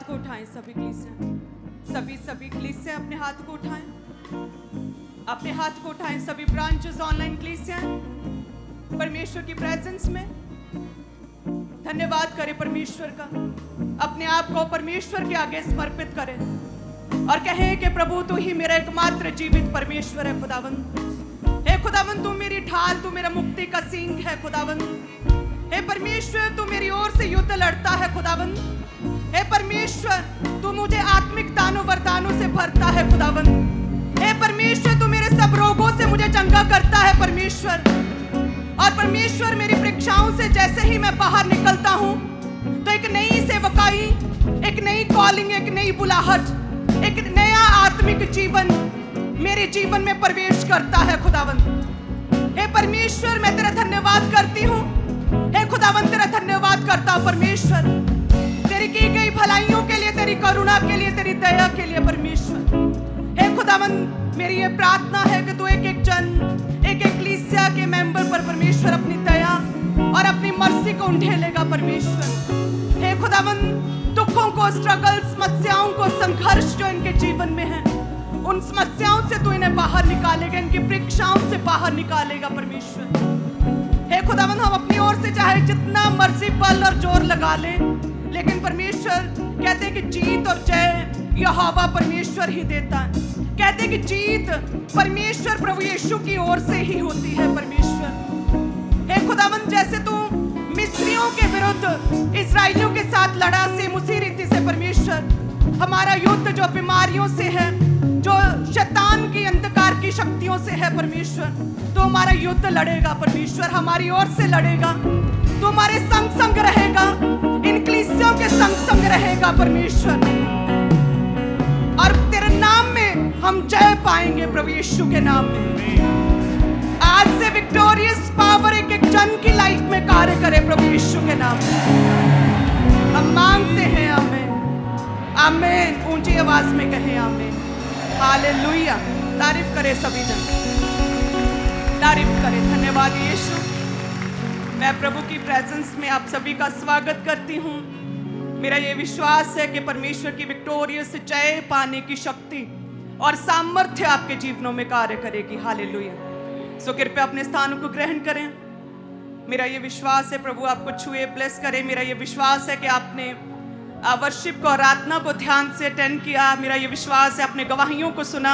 को उठाएं सभी कलीसिया, सभी कलीसिया अपने हाथ को उठाएं, अपने हाथ को उठाएं सभी ब्रांचेस ऑनलाइन कलीसिया परमेश्वर की प्रेजेंस में धन्यवाद करें परमेश्वर का। अपने आप को परमेश्वर के आगे समर्पित करें और कहें कि प्रभु तू ही मेरा एकमात्र जीवित परमेश्वर है। खुदावंद हे खुदावंद तू मेरी ढाल, तू मेरा मुक्ति का सींग है। खुदावंद हे परमेश्वर तू मेरी ओर से युद्ध लड़ता है। खुदावंद हे परमेश्वर तू मुझे आत्मिक दानों वरदानों से भरता है। खुदावंद हे परमेश्वर तू मेरे सब रोगों से मुझे चंगा करता है परमेश्वर। और परमेश्वर मेरी परीक्षाओं से जैसे ही मैं बाहर निकलता हूं तो एक नई सेवकाई, एक नई कॉलिंग, एक नई बुलाहट, एक नया आत्मिक जीवन मेरे जीवन में प्रवेश करता है। खुदावंद हे परमेश्वर मैं तेरा धन्यवाद करती हूँ। हे खुदावंद तेरा धन्यवाद करता हूँ परमेश्वर, तेरी की गई भलाइयों के लिए, तेरी करुणा के लिए, तेरी दया के लिए परमेश्वर। हे खुदावंद मेरी ये प्रार्थना है कि तू एक एक जन, एक एक कलीसिया के मेंबर पर परमेश्वर अपनी दया और अपनी मर्जी को उंडेलेगा परमेश्वर। हे खुदावंद दुखों को, स्ट्रगल्स, समस्याओं को, संघर्ष जो इनके जीवन में है उन समस्याओं से तू इन्हें बाहर निकालेगा, इनकी परीक्षाओं से बाहर निकालेगा परमेश्वर। हे खुदावंद हम अपनी ओर से चाहे जितना मर्जी बल और जोर लगा लें, लेकिन परमेश्वर कहते हैं कि जीत और जय यहोवा परमेश्वर ही देता है। कहते हैं कि जीत परमेश्वर प्रभु यीशु की ओर से ही होती है परमेश्वर। हे खुदावंद जैसे तू मिस्रियों के विरुद्ध इस्राएलियों के साथ लड़ा, सेम उसी रीति से परमेश्वर हमारा युद्ध जो बीमारियों से है, जो शैतान की अंधकार की शक्तियों से है परमेश्वर, तो हमारा युद्ध लड़ेगा परमेश्वर, हमारी ओर से लड़ेगा। तो हमारे संग संग रहेगा, इन कलीसियों के संग संग रहेगा परमेश्वर। और तेरे नाम में हम जय पाएंगे प्रभु यीशु के नाम में। आज से विक्टोरियस पावर एक एक जन की लाइफ में कार्य करे प्रभु यीशु के नाम में हम मांगते हैं। आमीन आमीन। ऊंची आवाज में कहें आमीन। हालेलुया। तारीफ करे सभी जन, तारीफ करें। धन्यवाद यीशु। मैं प्रभु की प्रेजेंस में आप सभी का स्वागत करती हूँ। मेरा ये विश्वास है कि परमेश्वर की विक्टोरियस जय पाने की शक्ति और सामर्थ्य आपके जीवनों में कार्य करेगी। हालेलुया। सो कृपया अपने स्थानों को ग्रहण करें। मेरा ये विश्वास है प्रभु आपको छुए, ब्लेस करे। मेरा ये विश्वास है कि आपने वर्शिप को, आराधना को ध्यान से अटेंड किया। मेरा ये विश्वास है आपने गवाहियों को सुना।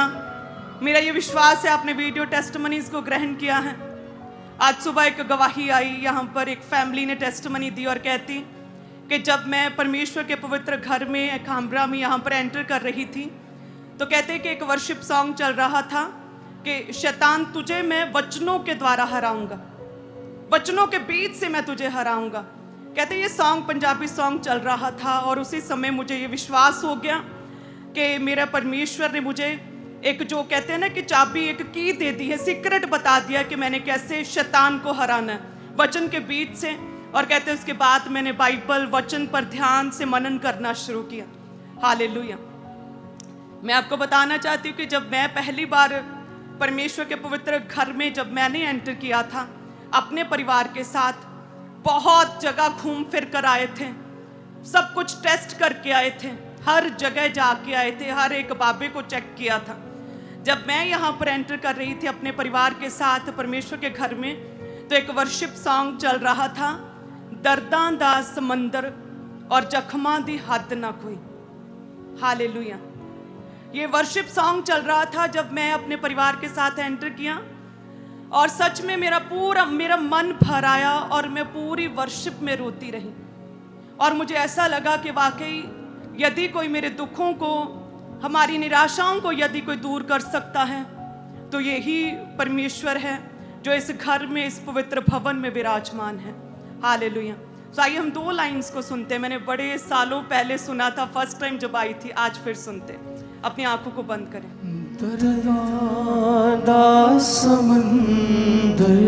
मेरा ये विश्वास है आपने वीडियो टेस्टिमनीज को ग्रहण किया है। आज सुबह एक गवाही आई, यहाँ पर एक फैमिली ने टेस्टिमनी दी और कहती कि जब मैं परमेश्वर के पवित्र घर में खामरा में यहाँ पर एंटर कर रही थी तो कहते कि एक वर्शिप सॉन्ग चल रहा था कि शैतान तुझे मैं वचनों के द्वारा हराऊंगा, वचनों के बीच से मैं तुझे हराऊंगा। कहते ये सॉन्ग पंजाबी सॉन्ग चल रहा था और उसी समय मुझे ये विश्वास हो गया कि मेरा परमेश्वर ने मुझे एक जो कहते हैं ना कि चाबी, एक की दे दी है, सीक्रेट बता दिया कि मैंने कैसे शैतान को हराना है वचन के बीच से। और कहते हैं उसके बाद मैंने बाइबल वचन पर ध्यान से मनन करना शुरू किया। हालेलुया। मैं आपको बताना चाहती हूँ कि जब मैं पहली बार परमेश्वर के पवित्र घर में जब मैंने एंटर किया था अपने परिवार के साथ, बहुत जगह घूम फिर कर आए थे, सब कुछ टेस्ट करके आए थे, हर जगह जाके आए थे, हर एक बाबे को चेक किया था। जब मैं यहाँ पर एंटर कर रही थी अपने परिवार के साथ परमेश्वर के घर में, तो एक वर्शिप सॉन्ग चल रहा था, दर्दां दा समंदर और जख्मां दी हद ना कोई। हालेलुया। ये वर्शिप सॉन्ग चल रहा था जब मैं अपने परिवार के साथ एंटर किया और सच में मेरा मन भर आया और मैं पूरी वर्शिप में रोती रही। और मुझे ऐसा लगा कि वाकई यदि कोई मेरे दुखों को, हमारी निराशाओं को यदि कोई दूर कर सकता है तो यही परमेश्वर है जो इस घर में, इस पवित्र भवन में विराजमान है। हालेलुया। तो आइए हम 2 लाइन्स को सुनते। मैंने बड़े सालों पहले सुना था, फर्स्ट टाइम जब आई थी, आज फिर सुनते। अपनी आंखों को बंद करें। दर्दां दा समंदर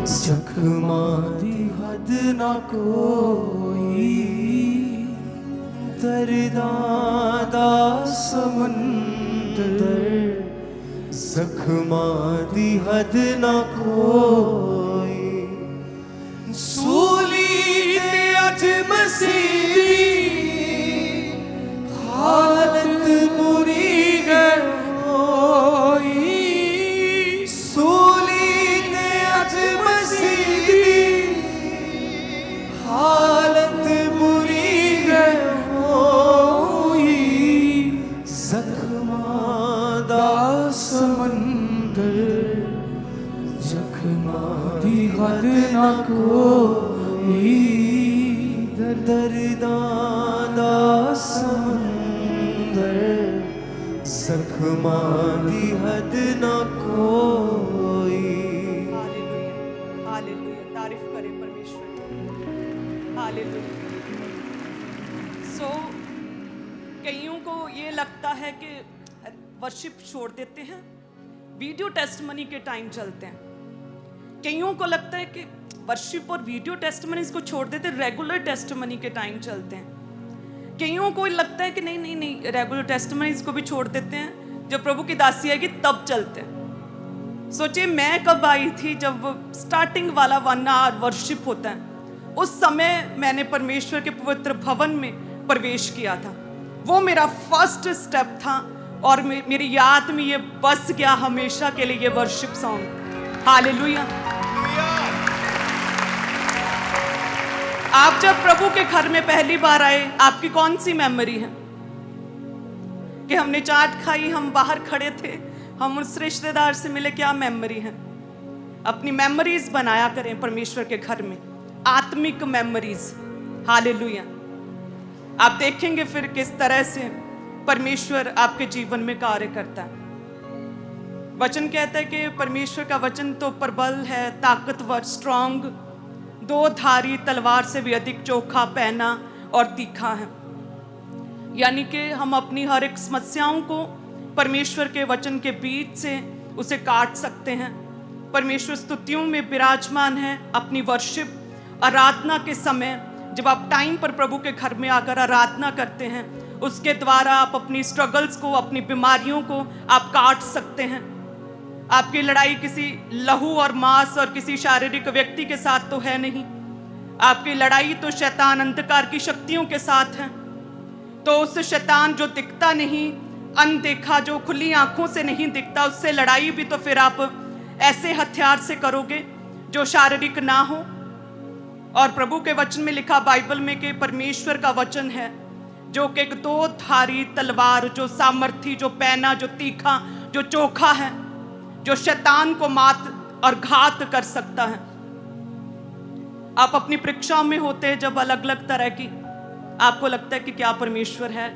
जख्मां दी हद ना कोई, दर्दां दा समंदर जख्मां दी हद ना कोई। सूली ते अज मसीह हालत बुरी है होई सूली ते अज मसीह हालत बुरी है होई जख्मां दा समंदर जख्मां दी हद ना कोई दर्दां दा समंदर जख्मां दी हद ना कोई। हालेलुया, हालेलुया, तारीफ करें परमेश्वर की। हालेलुया। सो कईयों को ये लगता है कि वर्शिप छोड़ देते हैं, वीडियो टेस्टमनी के टाइम चलते हैं। कईयों को लगता है कि वर्शिप और वीडियो टेस्टमनीज को छोड़ देते, रेगुलर टेस्टमनी के टाइम चलते हैं। कईयों को लगता है कि नहीं नहीं नहीं, रेगुलर टेस्टमनीज को भी छोड़ देते हैं, जब प्रभु की दासी आएगी तब चलते हैं। सोचिए मैं कब आई थी, जब स्टार्टिंग वाला 1 आवर वर्शिप होता है, उस समय मैंने परमेश्वर के पवित्र भवन में प्रवेश किया था। वो मेरा फर्स्ट स्टेप था और मेरी याद में ये बस गया हमेशा के लिए, ये वर्शिप सॉन्ग। हालेलुया। आप जब प्रभु के घर में पहली बार आए, आपकी कौन सी मेमोरी है? कि हमने चाट खाई, हम बाहर खड़े थे, हम उस रिश्तेदार से मिले, क्या मेमोरी है? अपनी मेमोरीज बनाया करें परमेश्वर के घर में, आत्मिक मेमोरीज। हालेलुया। आप देखेंगे फिर किस तरह से परमेश्वर आपके जीवन में कार्य करता है। वचन कहता है कि परमेश्वर का वचन तो प्रबल है, ताकतवर, स्ट्रांग, 2 धारी तलवार से भी अधिक चोखा, पैना और तीखा है। यानी कि हम अपनी हर एक समस्याओं को परमेश्वर के वचन के बीच से उसे काट सकते हैं। परमेश्वर स्तुतियों में विराजमान है। अपनी वर्शिप, आराधना के समय जब आप टाइम पर प्रभु के घर में आकर आराधना करते हैं, उसके द्वारा आप अपनी स्ट्रगल्स को, अपनी बीमारियों को आप काट सकते हैं। आपकी लड़ाई किसी लहू और मांस और किसी शारीरिक व्यक्ति के साथ तो है नहीं, आपकी लड़ाई तो शैतान अंधकार की शक्तियों के साथ है। तो उस शैतान जो दिखता नहीं, अनदेखा, जो खुली आंखों से नहीं दिखता, उससे लड़ाई भी तो फिर आप ऐसे हथियार से करोगे जो शारीरिक ना हो। और प्रभु के वचन में लिखा बाइबल में कि परमेश्वर का वचन है जो कि एक 2 धारी तलवार, जो सामर्थी, जो पैना, जो तीखा, जो चोखा है, जो शैतान को मात और घात कर सकता है। आप अपनी परीक्षाओं में होते हैं जब अलग अलग तरह की, आपको लगता है कि क्या परमेश्वर है,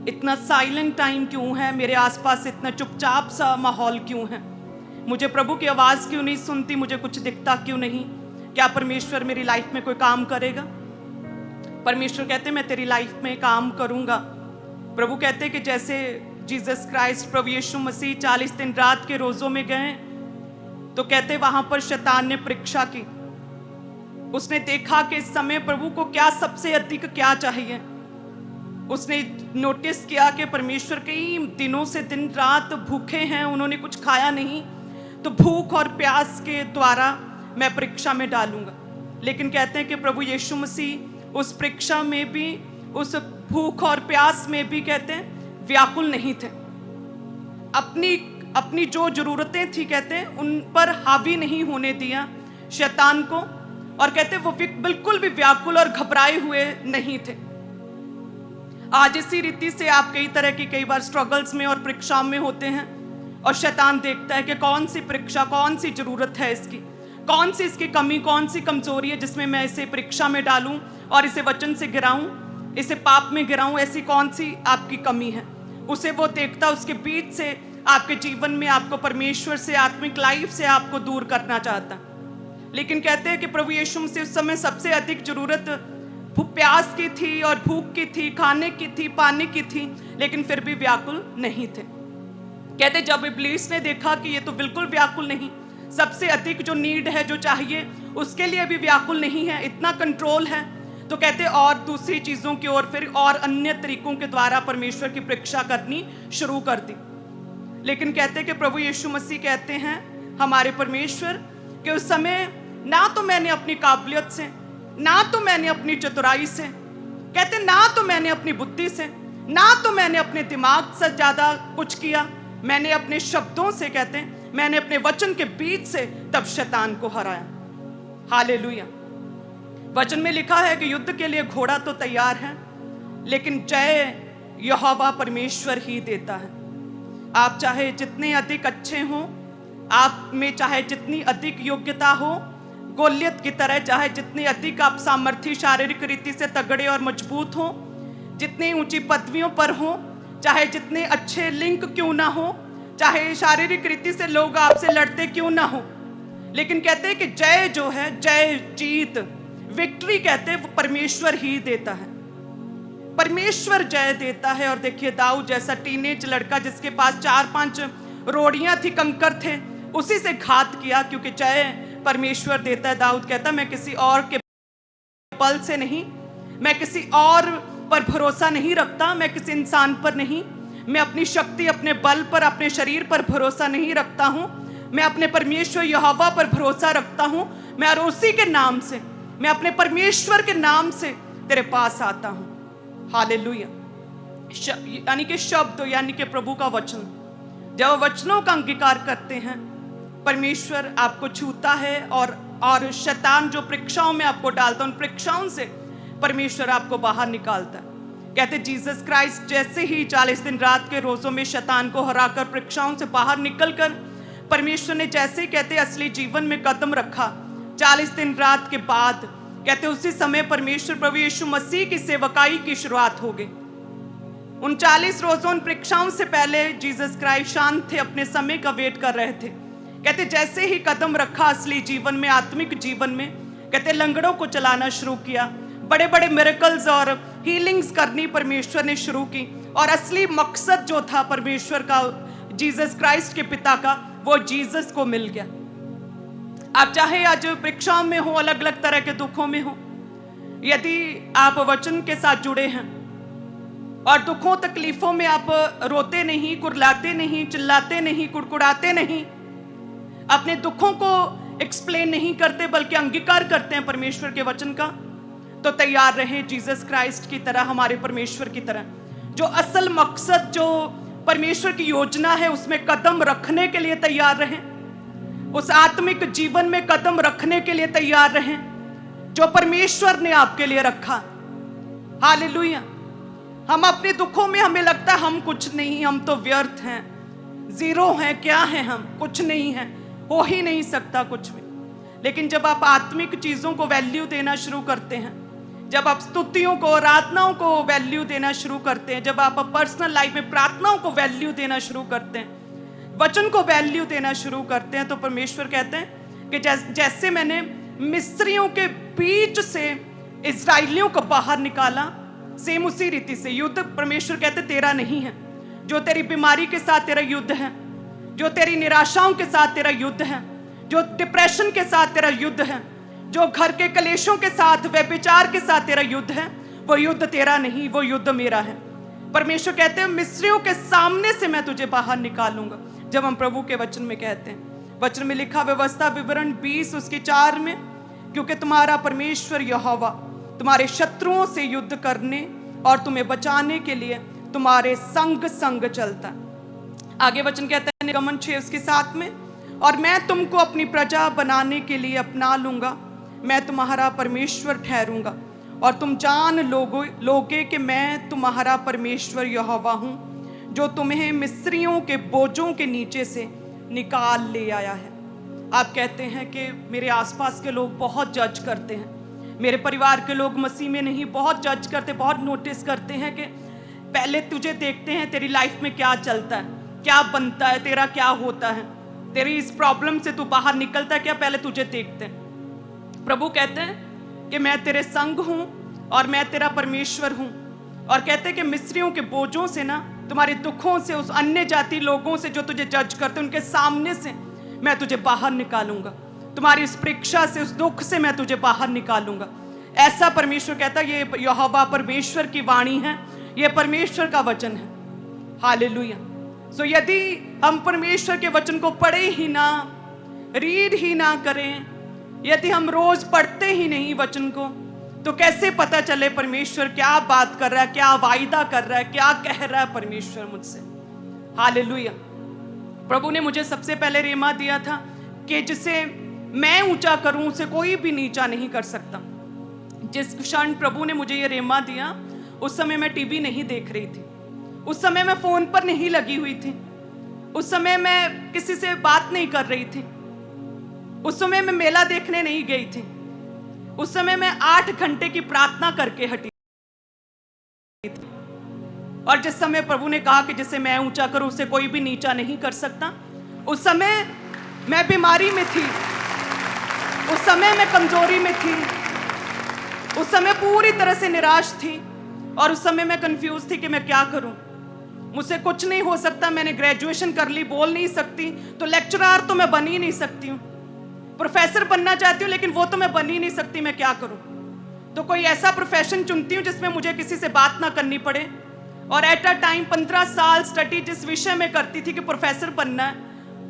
इतना साइलेंट टाइम क्यों है, मेरे आसपास इतना चुपचाप सा माहौल क्यों है, मुझे प्रभु की आवाज़ क्यों नहीं सुनती, मुझे कुछ दिखता क्यों नहीं, क्या परमेश्वर मेरी लाइफ में कोई काम करेगा? परमेश्वर कहते मैं तेरी लाइफ में काम करूंगा। प्रभु कहते कि जैसे जीसस क्राइस्ट, प्रभु यीशु मसीह 40 दिन रात के रोज़ों में गए, तो कहते वहां पर शैतान ने परीक्षा की। उसने देखा कि इस समय प्रभु को क्या सबसे अधिक क्या चाहिए। उसने नोटिस किया कि परमेश्वर कई दिनों से दिन रात भूखे हैं, उन्होंने कुछ खाया नहीं, तो भूख और प्यास के द्वारा मैं परीक्षा में डालूंगा। लेकिन कहते हैं कि प्रभु यीशु मसीह उस परीक्षा में भी, उस भूख और प्यास में भी कहते हैं व्याकुल नहीं थे। अपनी जो जरूरतें थी कहते हैं उन पर हावी नहीं होने दिया शैतान को, और कहते वो बिल्कुल भी व्याकुल और घबराए हुए नहीं थे। आज इसी रीति से आप कई तरह की कई बार स्ट्रगल्स में और परीक्षाओं में होते हैं, और शैतान देखता है कि कौन सी परीक्षा, कौन सी जरूरत है इसकी, कौन सी इसकी कमी, कौन सी कमजोरी है जिसमें मैं इसे परीक्षा में डालूं और इसे वचन से गिराऊं, इसे पाप में गिराऊं, ऐसी कौन सी आपकी कमी है, उसे वो देखता, उसके बीच से आपके जीवन में आपको परमेश्वर से, आत्मिक लाइफ से आपको दूर करना चाहता। लेकिन कहते हैं कि प्रभु यीशु मसीह उस समय सबसे अधिक जरूरत प्यास की थी और भूख की थी, खाने की थी, पानी की थी, लेकिन फिर भी व्याकुल नहीं थे। कहते जब इब्लीस ने देखा कि ये तो बिल्कुल व्याकुल नहीं, सबसे अधिक जो नीड है, जो चाहिए, उसके लिए भी व्याकुल नहीं है, इतना कंट्रोल है, तो कहते और दूसरी चीज़ों की ओर फिर और अन्य तरीकों के द्वारा परमेश्वर की परीक्षा करनी शुरू कर दी। लेकिन कहते कि प्रभु यीशु मसीह कहते हैं हमारे परमेश्वर कि उस समय ना तो मैंने अपनी काबिलियत से, ना तो मैंने अपनी चतुराई से, कहते ना तो मैंने अपनी बुद्धि से, ना तो मैंने अपने दिमाग से ज्यादा कुछ किया, मैंने अपने शब्दों से, कहते हैं मैंने अपने वचन के बीच से तब शैतान को हराया। हालेलुया। वचन में लिखा है कि युद्ध के लिए घोड़ा तो तैयार है, लेकिन जय यहोवा परमेश्वर ही देता है। आप चाहे जितने अधिक अच्छे हों, आप में चाहे जितनी अधिक योग्यता हो, गोलियत की तरह चाहे जितनी अधिक आप सामर्थ्य शारीरिक रीति से तगड़े और मजबूत हो, जितनी ऊंची पदवियों पर हो, चाहे जितने अच्छे लिंक क्यों ना हो, चाहे शारीरिक रीति से लोग आपसे लड़ते क्यों ना हो, लेकिन कहते हैं कि जय जो है, जय जीत, विक्ट्री कहते हैं वो परमेश्वर ही देता है। परमेश्वर जय देता है। और देखिए दाऊद जैसा टीनेज लड़का जिसके पास 4-5 रोड़ियां थी, कंकर थे, उसी से घात किया, क्योंकि जय परमेश्वर देता है। दाऊद कहता मैं किसी और के बल से नहीं, मैं किसी और पर भरोसा नहीं रखता, मैं किसी इंसान पर नहीं, मैं अपनी शक्ति, अपने बल पर, अपने शरीर पर भरोसा नहीं रखता हूं, मैं अपने परमेश्वर यहोवा पर भरोसा रखता हूं। मैं और उसी के नाम से, मैं अपने परमेश्वर के नाम से तेरे पास आता हूं। हालेलुया। यानी कि शब्द, यानी कि प्रभु का वचन, जब वचनों का अंगीकार करते हैं, परमेश्वर आपको छूता है और शैतान जो परीक्षाओं में आपको डालता है, उन परीक्षाओं से परमेश्वर आपको बाहर निकालता है। कहते जीसस क्राइस्ट जैसे ही 40 दिन रात के रोजों में शैतान को हराकर परीक्षाओं से बाहर निकलकर परमेश्वर ने जैसे ही कहते असली जीवन में कदम रखा, 40 दिन रात के बाद कहते उसी समय परमेश्वर प्रभु यीशु मसीह की सेवकाई की शुरुआत हो गई। उन 40 रोजों, उन परीक्षाओं से पहले जीसस क्राइस्ट शांत थे, अपने समय का वेट कर रहे थे। कहते जैसे ही कदम रखा असली जीवन में, आत्मिक जीवन में, कहते लंगड़ों को चलाना शुरू किया, बड़े बड़े मिरेकल्स और हीलिंग्स करनी परमेश्वर ने शुरू की। और असली मकसद जो था परमेश्वर का, जीसस क्राइस्ट के पिता का, वो जीसस को मिल गया। आप चाहे आज परीक्षाओं में हो, अलग अलग तरह के दुखों में हो, यदि आप वचन के साथ जुड़े हैं और दुखों तकलीफों में आप रोते नहीं, कुरलाते नहीं, चिल्लाते नहीं, कुड़कुड़ाते नहीं, अपने दुखों को एक्सप्लेन नहीं करते, बल्कि अंगीकार करते हैं परमेश्वर के वचन का, तो तैयार रहे जीसस क्राइस्ट की तरह, हमारे परमेश्वर की तरह, जो असल मकसद, जो परमेश्वर की योजना है, उसमें कदम रखने के लिए तैयार रहें। उस आत्मिक जीवन में कदम रखने के लिए तैयार रहें जो परमेश्वर ने आपके लिए रखा। हालेलुया। हम अपने दुखों में हमें लगता है हम कुछ नहीं, हम तो व्यर्थ हैं, जीरो हैं, क्या हैं हम, कुछ नहीं है, हो ही नहीं सकता कुछ भी। लेकिन जब आप आत्मिक चीजों को वैल्यू देना शुरू करते हैं, जब आप स्तुतियों को, आराधनाओं को वैल्यू देना शुरू करते हैं, जब आप पर्सनल लाइफ में प्रार्थनाओं को वैल्यू देना शुरू करते हैं, वचन को वैल्यू देना शुरू करते हैं, तो परमेश्वर कहते हैं कि जैसे मैंने मिस्रियों के बीच से इस्राएलियों को बाहर निकाला, सेम उसी रीति से युद्ध परमेश्वर कहते तेरा नहीं है। जो तेरी बीमारी के साथ तेरा युद्ध है, जो तेरी निराशाओं के साथ तेरा युद्ध है, जो डिप्रेशन के साथ तेरा युद्ध है, जो घर के कलेशों के साथ, व्यभिचार के साथ तेरा युद्ध है, वो युद्ध तेरा नहीं, वो युद्ध मेरा है। परमेश्वर कहते हैं मिस्रियों के सामने से मैं तुझे बाहर निकालूंगा। जब हम प्रभु के वचन में कहते हैं, वचन में लिखा व्यवस्था विवरण 20 उसके 4 में, क्योंकि तुम्हारा परमेश्वर यहोवा तुम्हारे शत्रुओं से युद्ध करने और तुम्हें बचाने के लिए तुम्हारे संग संग चलता है। आगे वचन कहते हैं निगमन 6 उसके 7 में, और मैं तुमको अपनी प्रजा बनाने के लिए अपना लूंगा, मैं तुम्हारा परमेश्वर ठहरूंगा और तुम जान लोगे कि मैं तुम्हारा परमेश्वर यहोवा हूं, जो तुम्हें मिस्रियों के बोझों के नीचे से निकाल ले आया है। आप कहते हैं कि मेरे आसपास के लोग बहुत जज करते हैं, मेरे परिवार के लोग मसीह में नहीं, बहुत जज करते, बहुत नोटिस करते हैं कि पहले तुझे देखते हैं तेरी लाइफ में क्या चलता है, क्या बनता है, तेरा क्या होता है, तेरी इस प्रॉब्लम से तू बाहर निकलता है क्या, पहले तुझे देखते हैं। प्रभु कहते हैं कि मैं तेरे संग हूं और मैं तेरा परमेश्वर हूं, और कहते हैं कि मिस्रियों के बोझों से ना, तुम्हारे दुखों से, उस अन्य जाति लोगों से जो तुझे जज करते उनके सामने से मैं तुझे बाहर निकालूंगा, तुम्हारी इस परीक्षा से, उस दुख से मैं तुझे बाहर निकालूंगा। ऐसा परमेश्वर कहता है। ये यहोवा परमेश्वर की वाणी है, ये परमेश्वर का वचन है। हालेलुया। सो यदि हम परमेश्वर के वचन को पढ़े ही ना, रीड ही ना करें, यदि हम रोज पढ़ते ही नहीं वचन को, तो कैसे पता चले परमेश्वर क्या बात कर रहा है, क्या वायदा कर रहा है, क्या कह रहा है परमेश्वर मुझसे। हालेलुया। प्रभु ने मुझे सबसे पहले रेमा दिया था कि जिसे मैं ऊंचा करूं उसे कोई भी नीचा नहीं कर सकता। जिस क्षण प्रभु ने मुझे ये रेमा दिया, उस समय मैं टीवी नहीं देख रही थी, उस समय मैं फोन पर नहीं लगी हुई थी, उस समय मैं किसी से बात नहीं कर रही थी, उस समय मैं मेला देखने नहीं गई थी, उस समय मैं 8 घंटे की प्रार्थना करके हटी थी। और जिस समय प्रभु ने कहा कि जिसे मैं ऊंचा करूं उसे कोई भी नीचा नहीं कर सकता, उस समय मैं बीमारी में थी, उस समय मैं कमजोरी में थी, उस समय पूरी तरह से निराश थी, और उस समय मैं कंफ्यूज थी कि मैं क्या करूं। मुझसे कुछ नहीं हो सकता, मैंने ग्रेजुएशन कर ली, बोल नहीं सकती, तो लेक्चरर तो मैं बन ही नहीं सकती हूँ, प्रोफेसर बनना चाहती हूँ लेकिन वो तो मैं बन ही नहीं सकती, मैं क्या करूं। तो कोई ऐसा प्रोफेशन चुनती हूँ जिसमें मुझे किसी से बात ना करनी पड़े। और एट अ टाइम 15 साल स्टडी जिस विषय में करती थी कि प्रोफेसर बनना है,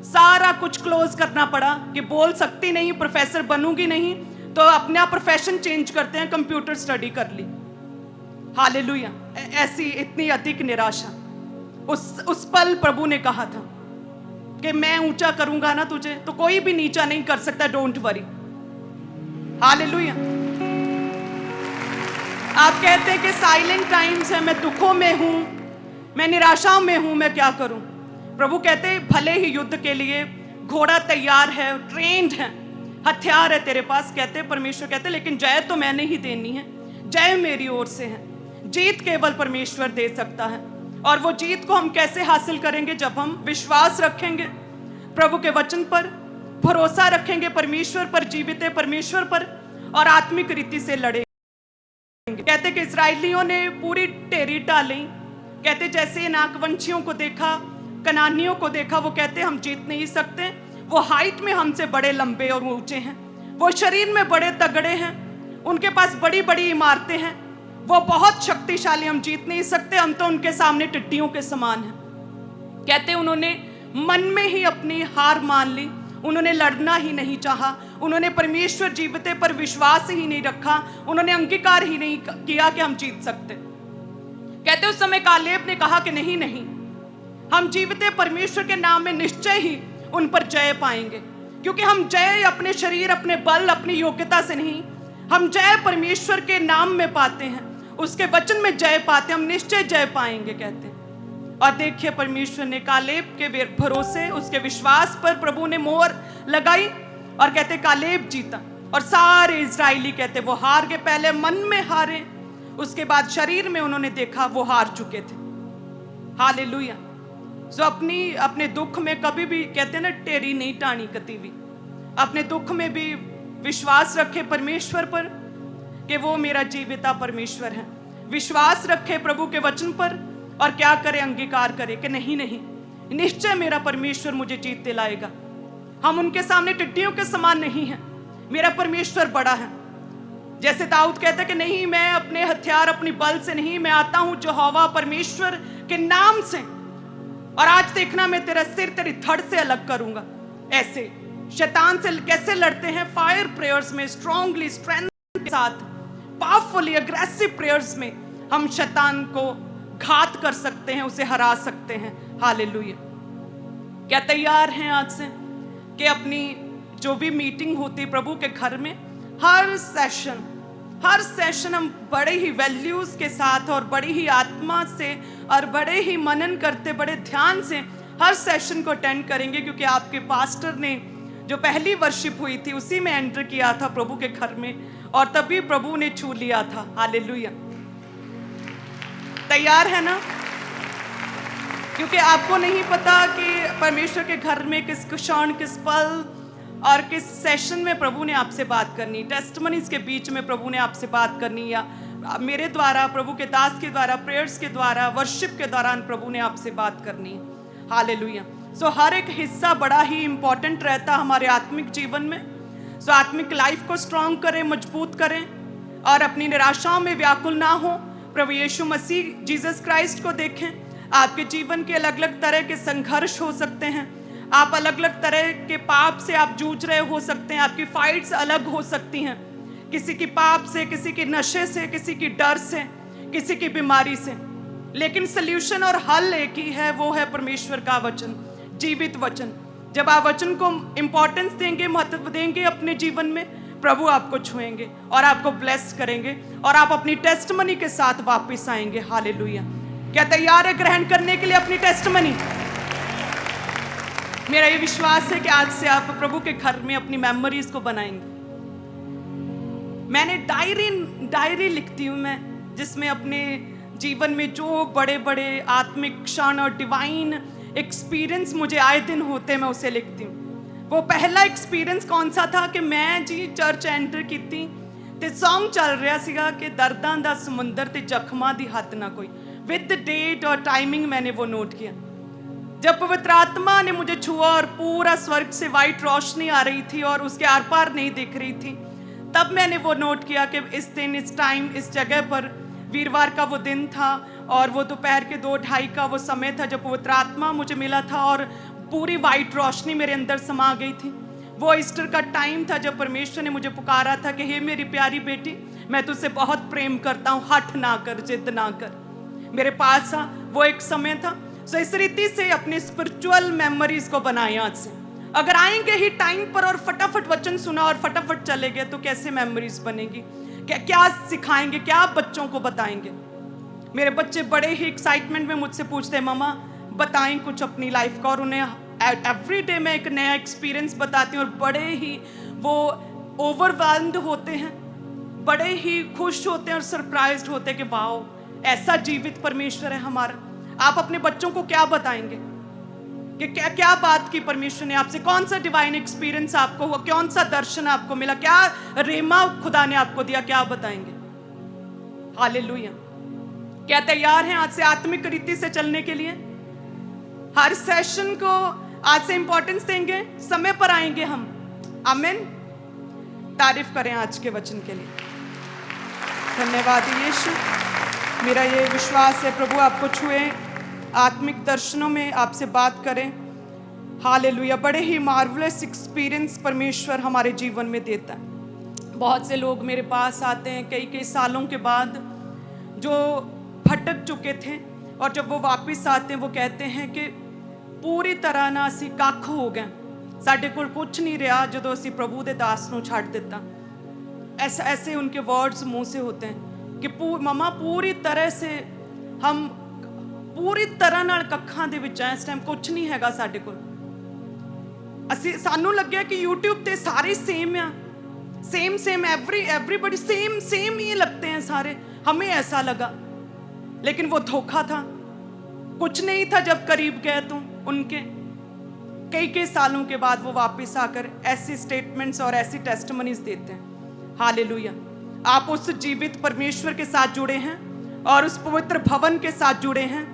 सारा कुछ क्लोज करना पड़ा कि बोल सकती नहीं, प्रोफेसर बनूंगी नहीं, तो अपना प्रोफेशन चेंज करते हैं, कंप्यूटर स्टडी कर ली। हालेलुया। ऐसी इतनी अधिक निराशा। उस पल प्रभु ने कहा था कि मैं ऊंचा करूंगा ना तुझे, तो कोई भी नीचा नहीं कर सकता, डोंट वरी। हालेलुया। आप कहते हैं कि साइलेंट टाइम्स है, मैं दुखों में हूं, मैं निराशाओं में हूं, मैं क्या करूं। प्रभु कहते हैं भले ही युद्ध के लिए घोड़ा तैयार है, ट्रेंड है, हथियार है तेरे पास, कहते हैं परमेश्वर कहते हैं, लेकिन जय तो मैंने ही देनी है, जय मेरी ओर से है, जीत केवल परमेश्वर दे सकता है। और वो जीत को हम कैसे हासिल करेंगे? जब हम विश्वास रखेंगे प्रभु के वचन पर, भरोसा रखेंगे परमेश्वर पर, जीवित है परमेश्वर पर, और आत्मिक रीति से लड़ेंगे। कहते कि इस्राएलियों ने पूरी टेरी डाली, कहते जैसे नाकवंशियों को देखा, कनानियों को देखा, वो कहते हम जीत नहीं सकते, वो हाइट में हमसे बड़े लंबे और ऊंचे हैं, वो शरीर में बड़े तगड़े हैं, उनके पास बड़ी बड़ी इमारतें हैं, वो बहुत शक्तिशाली, हम जीत नहीं सकते, हम तो उनके सामने टिड्डियों के समान हैं। कहते उन्होंने मन में ही अपनी हार मान ली, उन्होंने लड़ना ही नहीं चाहा, उन्होंने परमेश्वर जीवित पर विश्वास ही नहीं रखा, उन्होंने अंगीकार ही नहीं किया कि हम जीत सकते। कहते उस समय कालेब ने कहा कि नहीं नहीं, हम जीवित परमेश्वर के नाम में निश्चय ही उन पर जय पाएंगे, क्योंकि हम जय अपने शरीर, अपने बल, अपनी योग्यता से नहीं, हम जय परमेश्वर के नाम में पाते हैं, उसके वचन में जय पाते, हम निश्चय जय पाएंगे कहते हैं। और देखिए परमेश्वर ने कालेब के भरोसे, उसके विश्वास पर प्रभु ने मोहर लगाई, और कहते कालेब जीता, और सारे इजरायली कहते वो हार गए। पहले मन में हारे, उसके बाद शरीर में उन्होंने देखा वो हार चुके थे। हालेलुया। सो अपने दुख में कभी भी कहते ना टेरी नहीं टाणी कती भी, अपने दुख में भी विश्वास रखे परमेश्वर पर कि वो मेरा जीविता परमेश्वर है। विश्वास रखे प्रभु के वचन पर, और क्या करे? अंगीकार करे कि नहीं नहीं, निश्चय मेरा परमेश्वर मुझे जीत दिलाएगा। हम उनके सामने टिड्डियों के समान नहीं हैं, मेरा परमेश्वर बड़ा है। जैसे दाऊद कहता है कि नहीं, मैं अपने हथियार, अपनी बल से नहीं, मैं आता हूं यहोवा परमेश्वर के नाम से, और आज देखना मैं तेरा सिर तेरी धड़ से अलग करूंगा। ऐसे शैतान से कैसे लड़ते हैं? फायर प्रेयर्स में, स्ट्रांगली, स्ट्रेंथ के साथ, पावरफुली, अग्रेसिव प्रेयर्स में हम शैतान को घात कर सकते हैं, उसे हरा सकते हैं। हालेलुया। क्या तैयार हैं आज से कि अपनी जो भी मीटिंग होती प्रभु के घर में, हर सेशन हम बड़े ही वैल्यूज के साथ और बड़ी ही आत्मा से और बड़े ही मनन करते, बड़े ध्यान से हर सेशन को अटेंड करेंगे, क्योंकि आपके पास्टर ने जो पहली वर्शिप हुई थी उसी में एंटर किया था प्रभु के घर में, और तभी प्रभु ने छू लिया था। हालेलुया। तैयार है ना? क्योंकि आपको नहीं पता कि परमेश्वर के घर में किस क्षण, किस पल और किस सेशन में प्रभु ने आपसे बात करनी, टेस्टमनीज के बीच में प्रभु ने आपसे बात करनी, या मेरे द्वारा, प्रभु के दास के द्वारा, प्रेयर्स के द्वारा, वर्शिप के दौरान प्रभु ने आपसे बात करनी है। हालेलुया। सो हर एक हिस्सा बड़ा ही इंपॉर्टेंट रहता हमारे आत्मिक जीवन में। सो आत्मिक लाइफ को स्ट्रांग करें, मजबूत करें, और अपनी निराशाओं में व्याकुल ना हो। प्रभु यीशु मसीह, जीसस क्राइस्ट को देखें। आपके जीवन के अलग अलग तरह के संघर्ष हो सकते हैं, आप अलग अलग तरह के पाप से आप जूझ रहे हो सकते हैं, आपकी फाइट्स अलग हो सकती हैं, किसी की पाप से, किसी की नशे से, किसी की डर से, किसी की बीमारी से। लेकिन सल्यूशन और हल एक ही है, वो है परमेश्वर का वचन, जीवित वचन। जब आप वचन को इंपॉर्टेंस देंगे, महत्व देंगे अपने जीवन में, प्रभु आपको छुएंगे और आपको ब्लेस करेंगे और आप अपनी टेस्टमनी के साथ वापस आएंगे। हालेलुया। क्या तैयार है ग्रहण करने के लिए अपनी टेस्टमनी? मेरा ये विश्वास है कि आज से आप प्रभु के घर में अपनी मेमोरीज को बनाएंगे। मैंने डायरी लिखती हूँ मैं, जिसमें अपने जीवन में जो बड़े बड़े आत्मिक क्षण और डिवाइन एक्सपीरियंस मुझे आए दिन होते, मैं उसे लिखती हूँ। वो पहला एक्सपीरियंस कौन सा था कि मैं जी चर्च एंटर की ते सॉन्ग चल रहा सीगा कि दर्दां दा समुंदर ते जख्मां दी हद ना कोई। विद डेट और टाइमिंग मैंने वो नोट किया। जब पवित्र आत्मा ने मुझे छुआ और पूरा स्वर्ग से वाइट रोशनी आ रही थी और उसके आर पार नहीं दिख रही थी, तब मैंने वो नोट किया कि इस दिन, इस टाइम, इस जगह पर वीरवार का वो दिन था और वो दोपहर के 2-2:30 का वो समय था जब पवित्र आत्मा मुझे मिला था और पूरी वाइट रोशनी मेरे अंदर समा गई थी। वो ईस्टर का टाइम था जब परमेश्वर ने मुझे पुकारा था कि हे मेरी प्यारी बेटी, मैं तुझसे बहुत प्रेम करता हूँ, हट ना कर, जिद ना कर। मेरे पास वो एक समय था। सो इस रीति से अपने स्पिरिचुअल मेमोरीज को बनाए आज से। अगर आएंगे ही टाइम पर और फटाफट वचन सुना और फटाफट चले गए तो कैसे मेमोरीज बनेगी? क्या सिखाएंगे, क्या बच्चों को बताएंगे? मेरे बच्चे बड़े ही एक्साइटमेंट में मुझसे पूछते हैं, मामा बताएं कुछ अपनी लाइफ का, और उन्हें एवरी डे मैं एक नया एक्सपीरियंस बताती हूँ और बड़े ही वो ओवरवेल्म्ड होते हैं, बड़े ही खुश होते हैं और सरप्राइज्ड होते हैं कि वाओ, ऐसा जीवित परमेश्वर है हमारा। आप अपने बच्चों को क्या बताएंगे कि क्या क्या बात की परमेश्वर ने आपसे? कौन सा डिवाइन एक्सपीरियंस आपको हुआ? कौन सा दर्शन आपको मिला? क्या रेमा खुदा ने आपको दिया? क्या बताएंगे? हालेलुया। क्या तैयार हैं आज से आत्मिक रीति से चलने के लिए? हर सेशन को आज से इंपॉर्टेंस देंगे, समय पर आएंगे हम। आमीन। तारीफ करें आज के वचन के लिए। धन्यवाद यीशु। मेरा ये विश्वास है प्रभु आपको छुए, आत्मिक दर्शनों में आपसे बात करें। हालेलुया। बड़े ही मार्वलस एक्सपीरियंस परमेश्वर हमारे जीवन में देता है। बहुत से लोग मेरे पास आते हैं कई सालों के बाद, जो भटक चुके थे, और जब वो वापस आते हैं वो कहते हैं कि पूरी तरह ना असी कख हो गए, साडे कोल कुछ नहीं रहा जदों असी प्रभु दे दास नूं छड्ड दिता। ऐसे उनके वर्ड्स मुंह से होते हैं कि ममा पूरी तरह से हम पूरी तरह नाल कखां दे विच इस टाइम कुछ नहीं हैगा साडे कोल। असी सानू लग्या कि YouTube ते सारे सेम आ, सेम एवरीबॉडी सेम ही लगते हैं सारे, हमें ऐसा लगा। लेकिन वो धोखा था, कुछ नहीं था जब करीब गए तो उनके। कई सालों के बाद वो वापस आकर ऐसी स्टेटमेंट्स और ऐसी टेस्टिमनीज देते हैं। हालेलुया। आप उस जीवित परमेश्वर के साथ जुड़े हैं और उस पवित्र भवन के साथ जुड़े हैं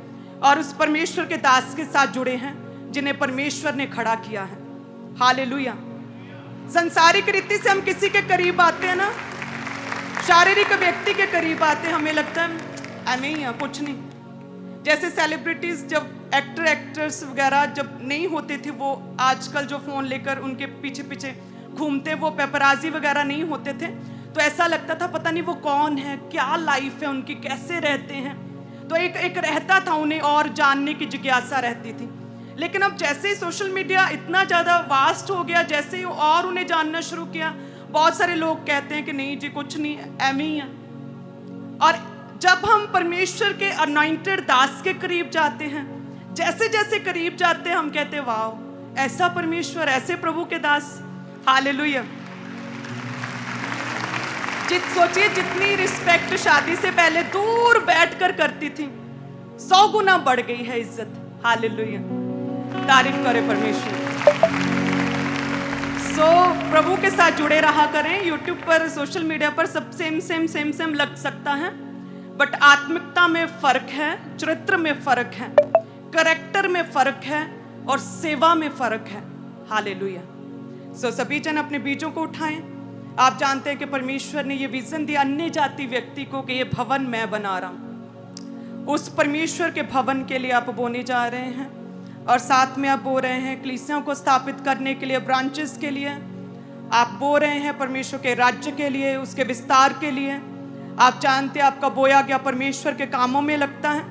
और उस परमेश्वर के दास के साथ जुड़े हैं जिन्हें परमेश्वर ने खड़ा किया है। हालेलुया। संसारिक रीति से हम किसी के करीब आते हैं ना, शारीरिक व्यक्ति के करीब आते हैं, हमें लगता है ऐसे ही है, कुछ नहीं। जैसे सेलिब्रिटीज जब एक्टर्स वगैरह जब नहीं होते थे, वो आजकल जो फोन लेकर उनके पीछे पीछे घूमते, वो पेपराजी वगैरह नहीं होते थे, तो ऐसा लगता था पता नहीं वो कौन है, क्या लाइफ है उनकी, कैसे रहते हैं। तो एक रहता था, उन्हें और जानने की जिज्ञासा रहती थी। लेकिन अब जैसे ही सोशल मीडिया इतना ज़्यादा वास्ट हो गया, जैसे ही और उन्हें जानना शुरू किया, बहुत सारे लोग कहते हैं कि नहीं जी कुछ नहीं, ऐसे ही है। और जब हम परमेश्वर के अनॉइंटेड दास के करीब जाते हैं, जैसे जैसे करीब जाते हैं, हम कहते हैं वाह, ऐसा परमेश्वर, ऐसे प्रभु के दास। हालेलुया। सोचिए जितनी रिस्पेक्ट शादी से पहले दूर बैठकर करती थी, 100 गुना बढ़ गई है इज्जत। हालेलुया। तारीफ करे परमेश्वर। प्रभु के साथ जुड़े रहा करें। यूट्यूब पर, सोशल मीडिया पर सब सेम लग सकता है, बट आत्मिकता में फर्क है, चरित्र में फर्क है, करैक्टर में फर्क है और सेवा में फर्क है। हालेलुया। सभी जन अपने बीजों को उठाएं। आप जानते हैं कि परमेश्वर ने ये विजन दिया अन्य जाति व्यक्ति को कि ये भवन मैं बना रहा हूं। उस परमेश्वर के भवन के लिए आप बोने जा रहे हैं और साथ में आप बो रहे हैं कलीसियाओं को स्थापित करने के लिए, ब्रांचेस के लिए, आप बो रहे हैं परमेश्वर के राज्य के लिए, उसके विस्तार के लिए। आप जानते हैं आपका बोया गया परमेश्वर के कामों में लगता है।